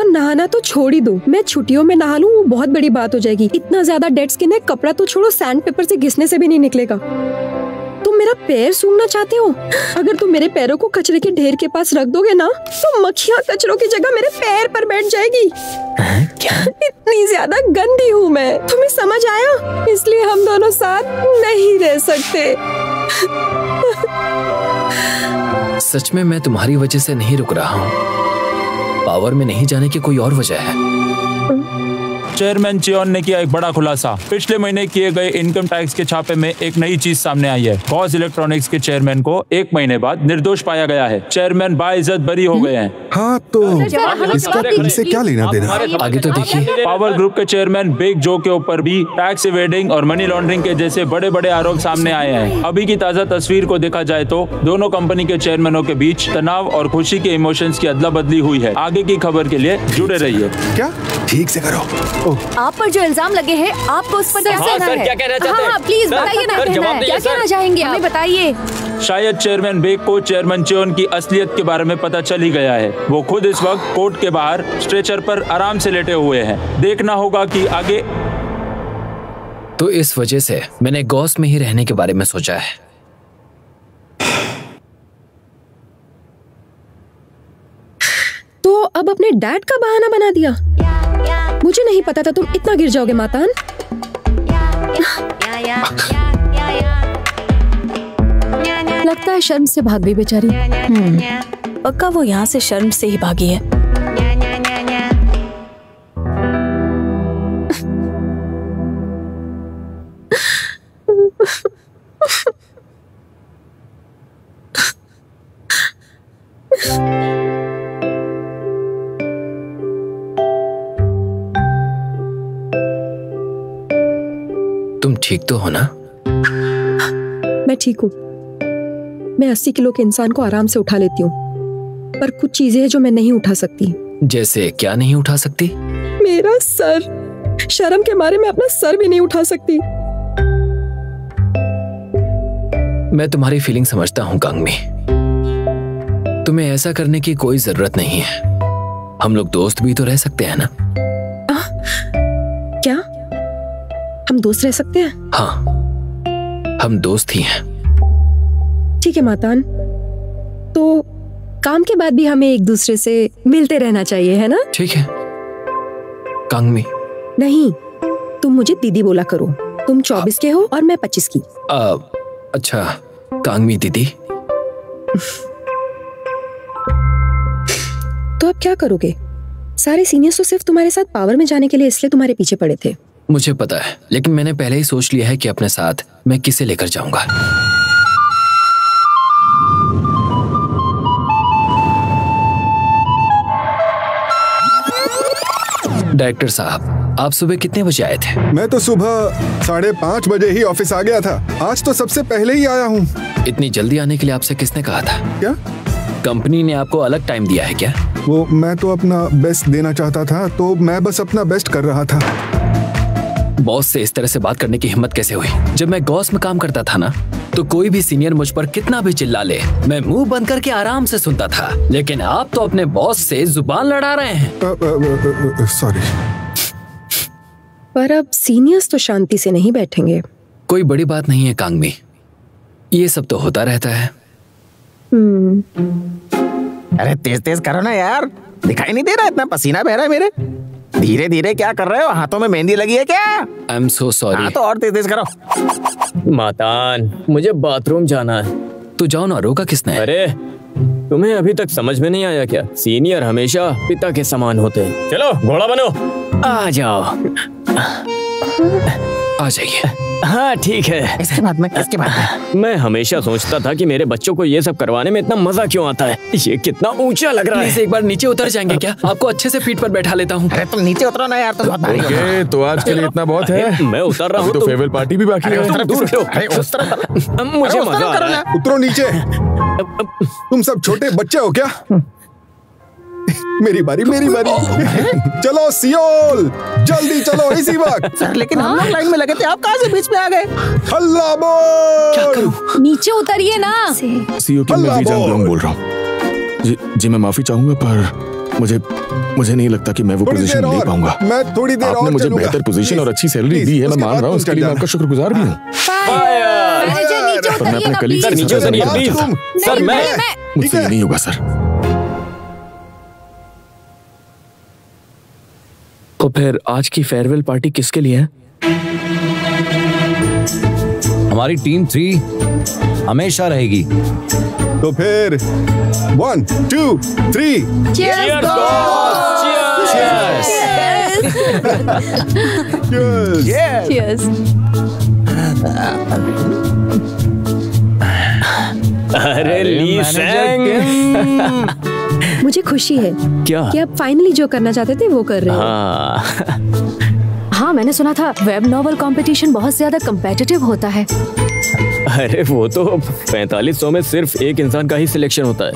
नहाना तो छोड़ ही दो। मैं छुट्टियों में नहा लूँ वो बहुत बड़ी बात हो जाएगी। इतना ज्यादा डेड स्किन है, कपड़ा तो छोड़ो सैंड पेपर से घिसने से भी नहीं निकलेगा। तुम मेरा पैर सूंघना चाहते हो? अगर तुम मेरे पैरों को कचरे के ढेर के पास रख दोगे ना, तो मक्खियाँ कचरों की जगह मेरे पैर पर बैठ जाएगी। क्या? इतनी ज्यादा गंदी हूँ मैं, तुम्हें समझ आया? इसलिए हम दोनों साथ नहीं रह सकते। सच में मैं तुम्हारी वजह से नहीं रुक रहा हूँ। पावर में नहीं जाने की कोई और वजह है। चेयरमैन चियोन ने किया एक बड़ा खुलासा। पिछले महीने किए गए इनकम टैक्स के छापे में एक नई चीज सामने आई है। गॉस इलेक्ट्रॉनिक्स के चेयरमैन को 1 महीने बाद निर्दोष पाया गया है। चेयरमैन बाइज्जत बरी हो गए हैं। हाँ तो इसका तुमसे क्या लेना देना? आगे तो देखिए। पावर ग्रुप के चेयरमैन बिग जो के ऊपर भी टैक्स इवेडिंग और मनी लॉन्ड्रिंग के जैसे बड़े बड़े आरोप सामने आए हैं। अभी की ताजा तस्वीर को देखा जाए तो दोनों कंपनी के चेयरमैनों के बीच तनाव और खुशी के इमोशंस की अदला बदली हुई है। आगे की खबर के लिए जुड़े रहिए। क्या? ठीक से करो। आप पर जो इल्जाम लगे हैं, आपको उस पर क्या कहना है? क्या कहना चाहते हैं? हाँ, प्लीज बताइए ना, क्या कहना चाहेंगे? हमें बताइए। शायद चेयरमैन बेग को चेयरमैन चियोन की असलियत के बारे में पता चल ही गया है। वो खुद इस वक्त कोर्ट के बाहर स्ट्रेचर पर आराम से लेटे हुए हैं। देखना होगा कि आगे। तो इस वजह से मैंने गॉस में ही रहने के बारे में सोचा है। तो अब अपने डैड का बहाना बना दिया। मुझे नहीं पता था तुम इतना गिर जाओगे मातान। लगता है शर्म से भाग गई बेचारी। पक्का वो यहाँ से शर्म से ही भागी है। तुम ठीक तो हो ना? मैं ठीक हूँ। मैं 80 किलो के इंसान को आराम से उठा लेती हूँ, पर कुछ चीजें हैं जो मैं नहीं उठा सकती। जैसे क्या नहीं उठा सकती? मेरा सर। शर्म के मारे मैं अपना सर भी नहीं उठा सकती। मैं तुम्हारी फीलिंग समझता हूँ कांगमी। तुम्हें ऐसा करने की कोई जरूरत नहीं है। हम लोग दोस्त भी तो रह सकते हैं ना? क्या हम दोस्त रह सकते हैं? हाँ, हम दोस्त ही हैं। ठीक है मातान, तो काम के बाद भी हमें एक दूसरे से मिलते रहना चाहिए, है ना? ठीक है कांगमी। नहीं, तुम मुझे दीदी बोला करो। तुम 24 के हो और मैं 25 की। अच्छा कांगमी दीदी। तो अब क्या करोगे? सारे सीनियर्स तो सिर्फ तुम्हारे साथ पावर में जाने के लिए इसलिए तुम्हारे पीछे पड़े थे। मुझे पता है, लेकिन मैंने पहले ही सोच लिया है कि अपने साथ मैं किसे लेकर जाऊंगा। डायरेक्टर साहब, आप सुबह कितने बजे आए थे? मैं तो सुबह 5:30 बजे ही ऑफिस आ गया था। आज तो सबसे पहले ही आया हूँ। इतनी जल्दी आने के लिए आपसे किसने कहा था? क्या कंपनी ने आपको अलग टाइम दिया है क्या? वो मैं तो अपना बेस्ट देना चाहता था, तो मैं बस अपना बेस्ट कर रहा था। बॉस से इस तरह से बात करने की हिम्मत कैसे हुई? जब मैं गॉस में काम करता था ना, तो कोई भी सीनियर मुझ पर कितना भी चिल्ला ले, मैं मुंह बंद करके आराम से सुनता था। लेकिन आप तो अपने बॉस से जुबान लड़ा रहे हैं। सॉरी। पर अब सीनियर्स तो शांति से नहीं बैठेंगे। कोई बड़ी बात नहीं है कांगमी, ये सब तो होता रहता है। अरे तेज तेज करो ना यार, दिखाई नहीं दे रहा इतना पसीना बह रहा है मेरे। धीरे धीरे क्या कर रहे हो? हाथों में मेहंदी लगी है क्या? I am so sorry. हाँ तो और तेज तेज करो। मातान, मुझे बाथरूम जाना है। तो जाओ ना, रोका किसने? अरे तुम्हें अभी तक समझ में नहीं आया क्या? सीनियर हमेशा पिता के समान होते हैं। चलो घोड़ा बनो, आ जाओ। आ जाइए। हाँ ठीक है। इसके बाद मैं हमेशा सोचता था कि मेरे बच्चों को ये सब करवाने में इतना मजा क्यों आता है। ये कितना ऊंचा लग रहा है। प्लीज एक बार नीचे उतर जाएंगे क्या? आपको अच्छे से पीठ पर बैठा लेता हूँ। अरे तुम नीचे उतरो ना यार, तुम बहुत भारी हो। ओके, तो आज के लिए इतना बहुत है। मैं उतर रहा हूँ। तो फेयरवेल पार्टी भी बाकी है। मुझे मजा आ रहा है। उतरो नीचे। तुम सब छोटे बच्चे हो क्या? मेरी बारी। चलो सियोल, जल्दी चलो इसी वक्त। सर लेकिन हम लोग लाइन में लगे थे, आप कहाँ से बीच में आ गए? हल्ला बोल। क्या करूं? नीचे उतरिए ना। सीओ की मैं वीजा ब्लॉन्ग बोल रहा हूँ। जी मैं माफी चाहूंगा, पर मुझे नहीं लगता कि मैं वो पोजीशन ले पाऊंगा। मैं थोड़ी देर आपने मुझे बेहतर पोजीशन और अच्छी सैलरी दी है, मैं मान रहा हूँ, उसके लिए मैं आपका शुक्रगुजार भी हूँ। पर मैं अपने कलीग से नीचे उतरिए प्लीज। सर मुझसे नहीं होगा सर। तो फिर आज की फेयरवेल पार्टी किसके लिए है? हमारी टीम 3 हमेशा रहेगी। तो फिर 1 2 3 Cheers अरे ली सैंग, मुझे खुशी है क्या कि आप फाइनली जो करना चाहते थे वो कर रहे हो। हाँ मैंने सुना था वेब नॉवल कंपटीशन बहुत ज्यादा कम्पिटिटिव होता है। अरे वो तो 4500 में सिर्फ एक इंसान का ही सिलेक्शन होता है।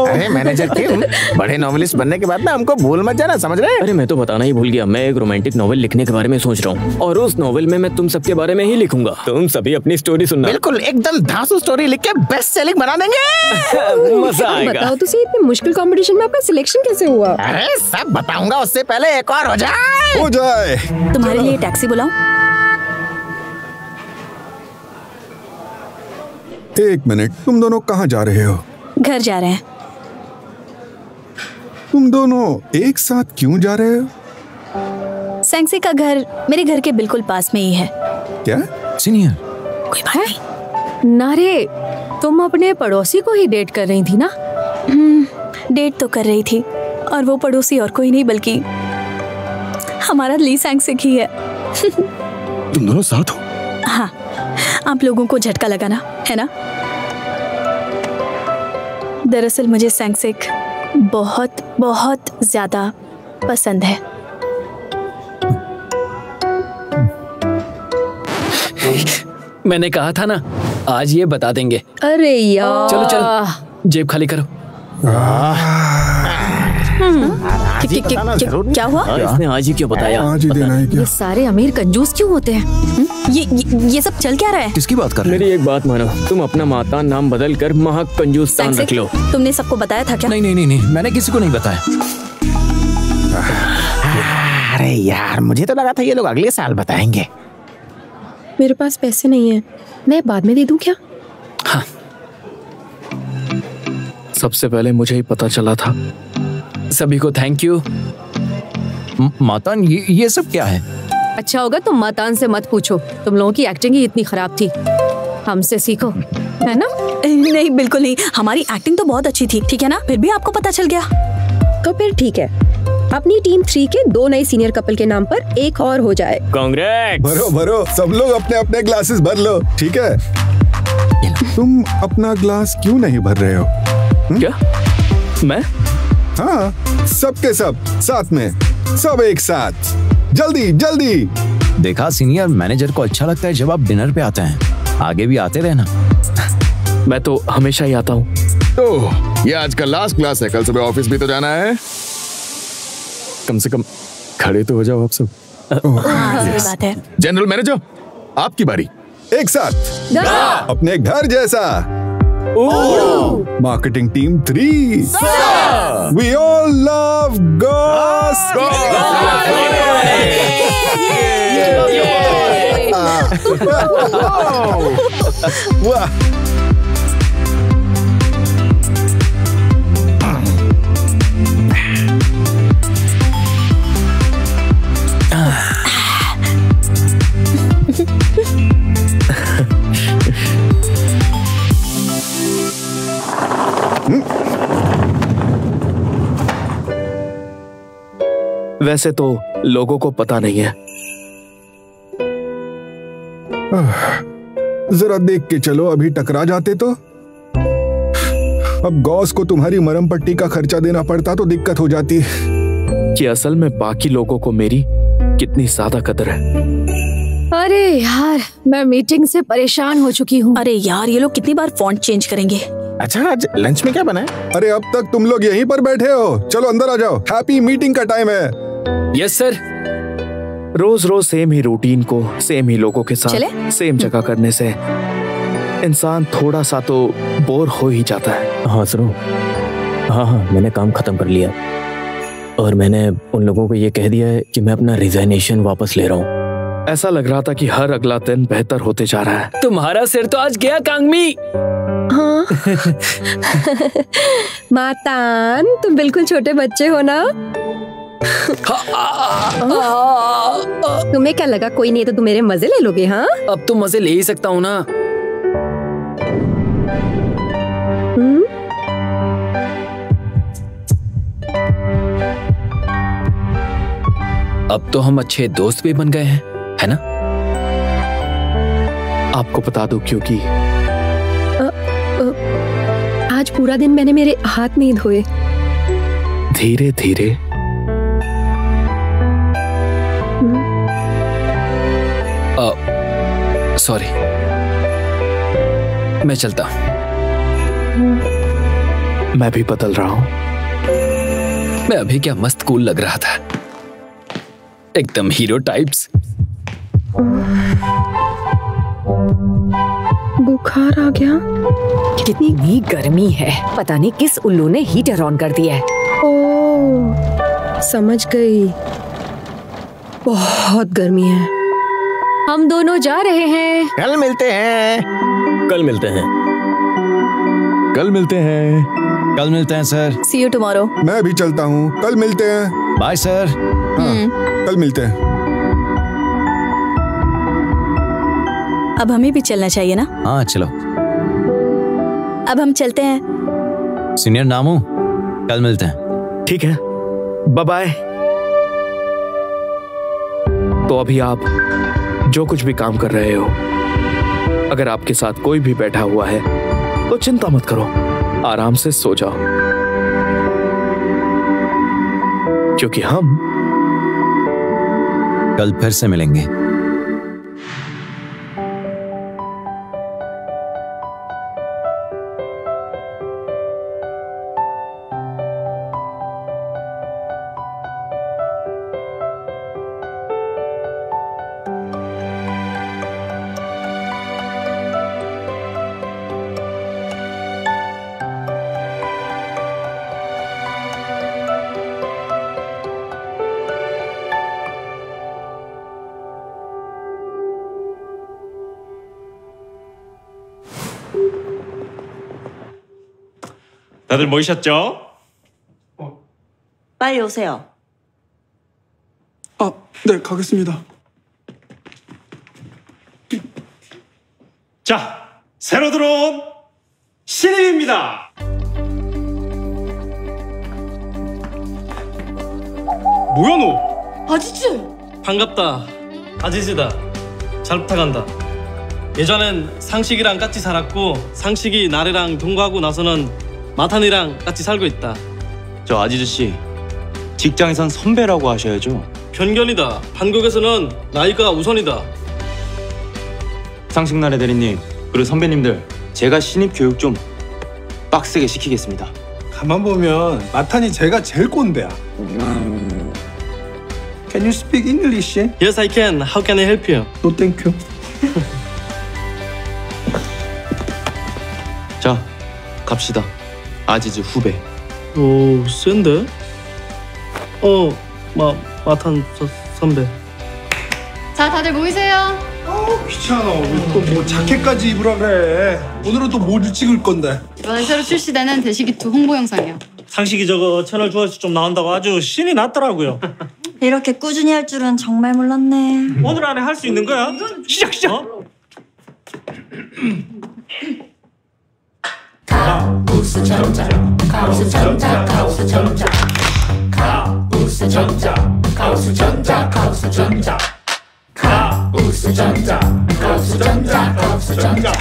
अरे मैनेजर किम, बड़े नॉवेलिस्ट बनने के बाद ना हमको भूल मत जाना, समझ रहे? अरे मैं तो बताना ही भूल गया, मैं एक रोमांटिक नॉवेल लिखने के बारे में सोच रहा हूँ और उस नॉवेल में मैं तुम सबके बारे में ही लिखूंगा। तुम सभी अपनी स्टोरी सुनना। बिल्कुल एकदम धांसू स्टोरी लिख के बेस्ट सेलिंग बना देंगे। मजा आएगा। बताओ तो सही, इतने मुश्किल कंपटीशन में आपका सिलेक्शन कैसे हुआ? अरे सब बताऊंगा, उससे पहले एक और हो जाए। तुम्हारे लिए टैक्सी बुलाऊं? एक मिनट, तुम दोनों कहाँ जा रहे हो? घर जा रहे हैं। तुम दोनों एक साथ क्यों जा रहे हो? सैंगसे का घर मेरे घर के बिल्कुल पास में ही है। क्या? सीनियर कोई बात नहीं। नारे, तुम अपने पड़ोसी को ही डेट कर रही थी ना? डेट तो कर रही थी, और वो पड़ोसी और कोई नहीं बल्कि हमारा ली सैंगसिक ही है। तुम दोनों साथ हो? हाँ, आप लोगों को झटका लगाना है ना? दरअसल मुझे सैंगसिक बहुत बहुत ज्यादा पसंद है। मैंने कहा था ना, आज ये बता देंगे। अरे यार, चलो चलो, जेब खाली करो। क्या हुआ? इसने आज ही क्यों बताया? आज ही देना है क्या? ये सारे अमीर कंजूस क्यों होते हैं? ये सब चल क्या रहा है? किसकी बात कर रहे हो? मेरी एक बात मानो, तुम अपना माता नाम बदल कर महक कंजूस्तान रख लो। तुमने सबको बताया था क्या? नहीं, मैंने किसी को नहीं बताया। अरे यार, मुझे तो लगा था ये लोग अगले साल बताएंगे। मेरे पास पैसे नहीं है, मैं बाद में दे दूं क्या? हाँ, सबसे पहले मुझे ही पता चला था। सभी को थैंक यू। मातान, ये सब क्या है? अच्छा होगा तुम मातान से मत पूछो, तुम लोगों की एक्टिंग ही इतनी खराब थी। हमसे सीखो, है ना? नहीं, बिल्कुल नहीं। हमारी एक्टिंग तो बहुत अच्छी थी, ठीक है ना? फिर भी आपको पता चल गया तो फिर ठीक है, अपनी टीम 3 के 2 नए सीनियर कपल के नाम पर एक और हो जाए। कांग्रेस। भरो, सब लोग अपने अपने ग्लासेस भर लो, ठीक है? तुम अपना ग्लास क्यों नहीं भर रहे हो? क्या? मैं? हाँ, सबके सब साथ में। सब एक साथ, जल्दी जल्दी। देखा, सीनियर मैनेजर को अच्छा लगता है जब आप डिनर पे आते हैं। आगे भी आते रहना। मैं तो हमेशा ही आता हूँ। तो ये आज का लास्ट क्लास है, कल सुबह ऑफिस भी तो जाना है। कम से कम खड़े तो हो जाओ आप सब। सही बात है। जनरल मैनेजर, आपकी बारी। एक साथ अपने घर जैसा। Marketing team 3, we all love Goss. वाह, वैसे तो लोगों को पता नहीं है। जरा देख के चलो, अभी टकरा जाते तो। अब गॉस को तुम्हारी मरहम पट्टी का खर्चा देना पड़ता तो दिक्कत हो जाती। कि असल में बाकी लोगों को मेरी कितनी ज्यादा कदर है। अरे यार, मैं मीटिंग से परेशान हो चुकी हूँ। अरे यार, ये लोग कितनी बार फॉन्ट चेंज करेंगे। अच्छा, आज लंच में क्या बना है? अरे अब तक तुम लोग यहीं पर बैठे हो, चलो अंदर आ जाओ, हैप्पी मीटिंग का टाइम है। Yes sir. रोज रोज सेम ही रूटीन को सेम ही लोगों के साथ सेम जगह करने से इंसान थोड़ा सा तो बोर हो ही जाता है। हाँ सर, हाँ, मैंने काम खत्म कर लिया और मैंने उन लोगों को ये कह दिया है कि मैं अपना रिजाइनेशन वापस ले रहा हूँ। ऐसा लग रहा था कि हर अगला दिन बेहतर होते जा रहा है। तुम्हारा सिर तो आज गया कांगमी। हाँ। मातान, तुम बिल्कुल छोटे बच्चे हो ना। तुम्हें क्या लगा कोई नहीं तो तुम मेरे मजे ले लोगे? हाँ, अब तो मजे ले ही सकता हूँ ना। अब तो हम अच्छे दोस्त भी बन गए हैं, है ना? आपको बता दूं क्योंकि आज पूरा दिन मैंने मेरे हाथ नहीं धोए। धीरे धीरे सॉरी, मैं चलता हूँ। मैं भी बदल रहा हूँ। मैं अभी क्या मस्त कूल लग रहा था, एकदम हीरो टाइप्स। बुखार आ गया। कितनी गर्मी है, पता नहीं किस उल्लू ने हीटर ऑन कर दिया है। ओह, समझ गई, बहुत गर्मी है। हम दोनों जा रहे हैं। कल मिलते हैं। कल मिलते हैं। कल मिलते हैं। कल मिलते हैं सर। See you tomorrow। मैं भी चलता हूँ, कल मिलते हैं। Bye sir. हाँ, कल मिलते हैं। अब हमें भी चलना चाहिए ना? हाँ चलो। अब हम चलते हैं। सीनियर नामू, कल मिलते हैं। ठीक है, बाय बाय। तो अभी आप जो कुछ भी काम कर रहे हो, अगर आपके साथ कोई भी बैठा हुआ है तो चिंता मत करो, आराम से सो जाओ, क्योंकि हम कल फिर से मिलेंगे। 다들 모이셨죠? 빨리 오세요. 네, 가겠습니다. 자, 새로 들어온 신입입니다. 뭐야 너? 아지즈! 반갑다. 아지즈다. 잘 부탁한다. 예전엔 상식이랑 같이 살았고 상식이 나래랑 동거하고 나서는 마탄이랑 같이 살고 있다. 저 아지즈 씨, 직장에선 선배라고 하셔야죠. 편견이다. 한국에서는 나이가 우선이다. 상식나래 대리님, 그리고 선배님들, 제가 신입 교육 좀 빡세게 시키겠습니다. 가만 보면 마탄이 제가 제일 꼰대야. Can you speak English? Yes, I can. How can I help you? No, thank you. 자, 갑시다. 아지즈 후배. 오, 센데? 마탄 선배. 자, 다들 모이세요. 귀찮아. 또 뭐 자켓까지 입으라 그래. 오늘은 또 뭘 찍을 건데? 이번에 새로 출시되는 대시기투 홍보 영상이요. 상식이 저거 채널 좋아해서 좀 나온다고 아주 신이 났더라고요. 이렇게 꾸준히 할 줄은 정말 몰랐네. 오늘 안에 할 수 있는 거야? 시작! 카우스 전자, 카우스 전자, 카우스 전자, 카우스 전자, 카우스 전자, 카우스 전자, 카우스 전자, 카우스 전자, 카우스 전자.